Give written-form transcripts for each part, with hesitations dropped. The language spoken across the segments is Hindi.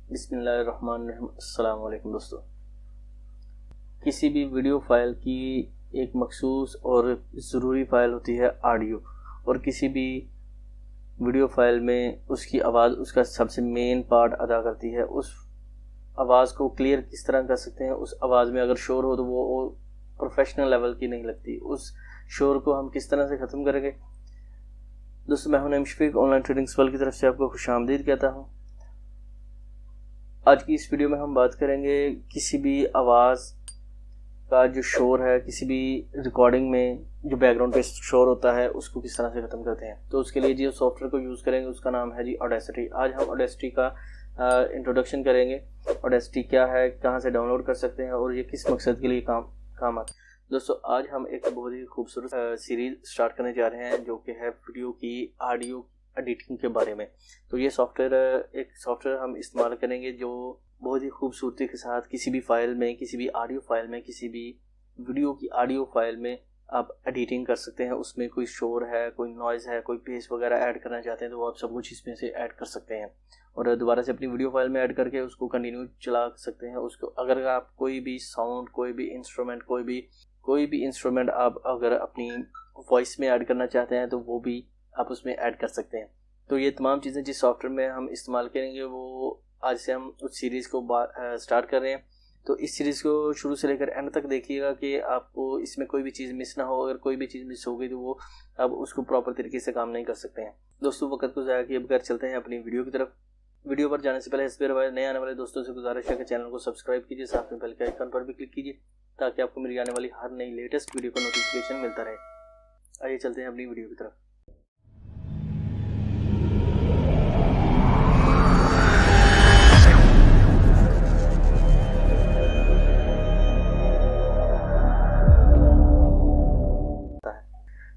बिस्मिल्लाहिर्रहमानिर्रहीम। अस्सलाम वालेकुम दोस्तों। किसी भी वीडियो फाइल की एक मखसूस और ज़रूरी फ़ाइल होती है ऑडियो, और किसी भी वीडियो फाइल में उसकी आवाज़ उसका सबसे मेन पार्ट अदा करती है। उस आवाज़ को क्लियर किस तरह कर सकते हैं, उस आवाज़ में अगर शोर हो तो वो प्रोफेशनल लेवल की नहीं लगती, उस शोर को हम किस तरह से ख़त्म करेंगे। दोस्तों, मैं हूं Naeem Shafiq, online trading world की तरफ से आपको खुशामदीद कहता हूं। आज की इस वीडियो में हम बात करेंगे किसी भी आवाज़ का जो शोर है, किसी भी रिकॉर्डिंग में जो बैकग्राउंड पे शोर होता है उसको किस तरह से ख़त्म करते हैं। तो उसके लिए जो सॉफ्टवेयर को यूज़ करेंगे उसका नाम है जी ऑडेसिटी। आज हम ऑडेसिटी का इंट्रोडक्शन करेंगे। ऑडेसिटी क्या है, कहाँ से डाउनलोड कर सकते हैं और ये किस मकसद के लिए काम आता है। दोस्तों, आज हम एक बहुत ही खूबसूरत सीरीज स्टार्ट करने जा रहे हैं जो कि है वीडियो की ऑडियो एडिटिंग के बारे में। तो ये एक सॉफ्टवेयर हम इस्तेमाल करेंगे जो बहुत ही खूबसूरती के साथ किसी भी फाइल में, किसी भी ऑडियो फाइल में, किसी भी वीडियो की ऑडियो फाइल में आप एडिटिंग कर सकते हैं। उसमें कोई शोर है, कोई नॉइज़ है, कोई बेस वगैरह ऐड करना चाहते हैं तो वो आप सब कुछ इसमें से ऐड कर सकते हैं और दोबारा से अपनी वीडियो फाइल में ऐड करके उसको कंटिन्यू चला सकते हैं। उसको अगर आप कोई भी साउंड, कोई भी इंस्ट्रूमेंट आप अगर अपनी वॉइस में ऐड करना चाहते हैं तो वो भी आप उसमें ऐड कर सकते हैं। तो ये तमाम चीज़ें जिस सॉफ्टवेयर में हम इस्तेमाल करेंगे वो आज से हम उस सीरीज़ को स्टार्ट कर रहे हैं। तो इस सीरीज़ को शुरू से लेकर एंड तक देखिएगा कि आपको इसमें कोई भी चीज़ मिस ना हो। अगर कोई भी चीज़ मिस हो गई तो वो अब उसको प्रॉपर तरीके से काम नहीं कर सकते हैं। दोस्तों, वक्त को ज़ाया किए बगैर चलते हैं अपनी वीडियो की तरफ। वीडियो पर जाने से पहले इस पर नए आने वाले दोस्तों से गुजारिश है कि चैनल को सब्सक्राइब कीजिए, साथ में बेल के आइकन पर भी क्लिक कीजिए ताकि आपको मेरी आने वाली हर नई लेटेस्ट वीडियो का नोटिफिकेशन मिलता रहे। आइए चलते हैं अपनी वीडियो की तरफ।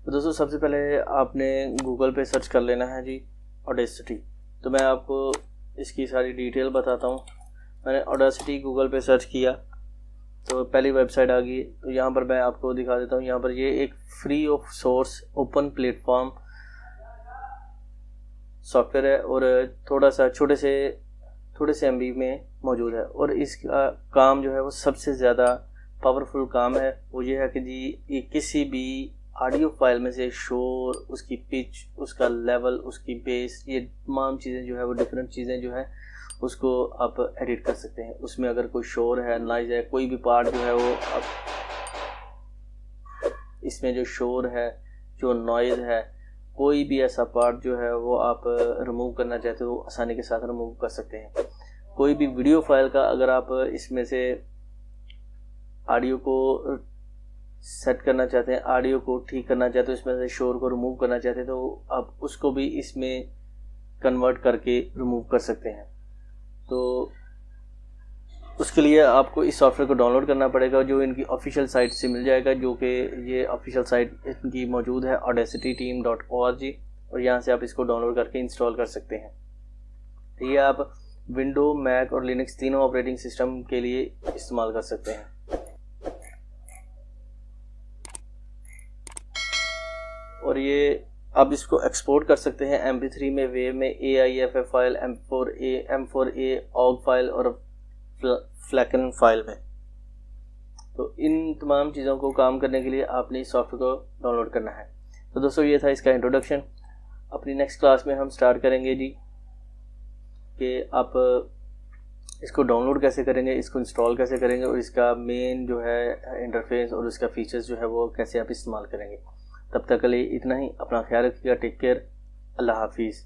तो दोस्तों, सबसे पहले आपने गूगल पे सर्च कर लेना है जी ऑडेसिटी। तो मैं आपको इसकी सारी डिटेल बताता हूँ। मैंने ऑडेसिटी गूगल पे सर्च किया तो पहली वेबसाइट आ गई। तो यहाँ पर मैं आपको दिखा देता हूँ। यहाँ पर ये एक free of source open platform software है और छोटे से एमबी में मौजूद है और इसका काम जो है वो सबसे ज़्यादा पावरफुल काम है। वो ये है कि जी ये किसी भी ऑडियो फाइल में से शोर, उसकी पिच, उसका लेवल, उसकी बेस, ये तमाम चीज़ें जो है वो डिफरेंट चीज़ें जो है उसको आप एडिट कर सकते हैं। उसमें अगर कोई शोर है, नॉइज़ है, कोई भी पार्ट जो है वो आप इसमें जो शोर है, जो नॉइज़ है, कोई भी ऐसा पार्ट जो है वो आप रिमूव करना चाहते हो आसानी के साथ रिमूव कर सकते हैं। कोई भी वीडियो फाइल का अगर आप इसमें से ऑडियो को सेट करना चाहते हैं, ऑडियो को ठीक करना चाहते हो, इसमें से शोर को रिमूव करना चाहते हैं तो आप उसको भी इसमें कन्वर्ट करके रिमूव कर सकते हैं। तो उसके लिए आपको इस सॉफ्टवेयर को डाउनलोड करना पड़ेगा जो इनकी ऑफिशियल साइट से मिल जाएगा, जो कि ये ऑफिशियल साइट इनकी मौजूद है audacityteam.org, और यहाँ से आप इसको डाउनलोड करके इंस्टॉल कर सकते हैं। तो ये आप विंडो, मैक और लिनक्स तीनों ऑपरेटिंग सिस्टम के लिए इस्तेमाल कर सकते हैं। और ये आप इसको एक्सपोर्ट कर सकते हैं MP3 में, वेव में, AIFF file, M4A OGG file और फ्लैकन फाइल में। तो इन तमाम चीज़ों को काम करने के लिए आपने इस सॉफ्टवेयर को डाउनलोड करना है। तो दोस्तों, ये था इसका इंट्रोडक्शन। अपनी नेक्स्ट क्लास में हम स्टार्ट करेंगे जी कि आप इसको डाउनलोड कैसे करेंगे, इसको इंस्टॉल कैसे करेंगे और इसका मेन जो है इंटरफेस और इसका फीचर्स जो है वो कैसे आप इस्तेमाल करेंगे। तब तक के लिए इतना ही। अपना ख्याल रखिएगा। Take care. अल्लाह हाफिज़।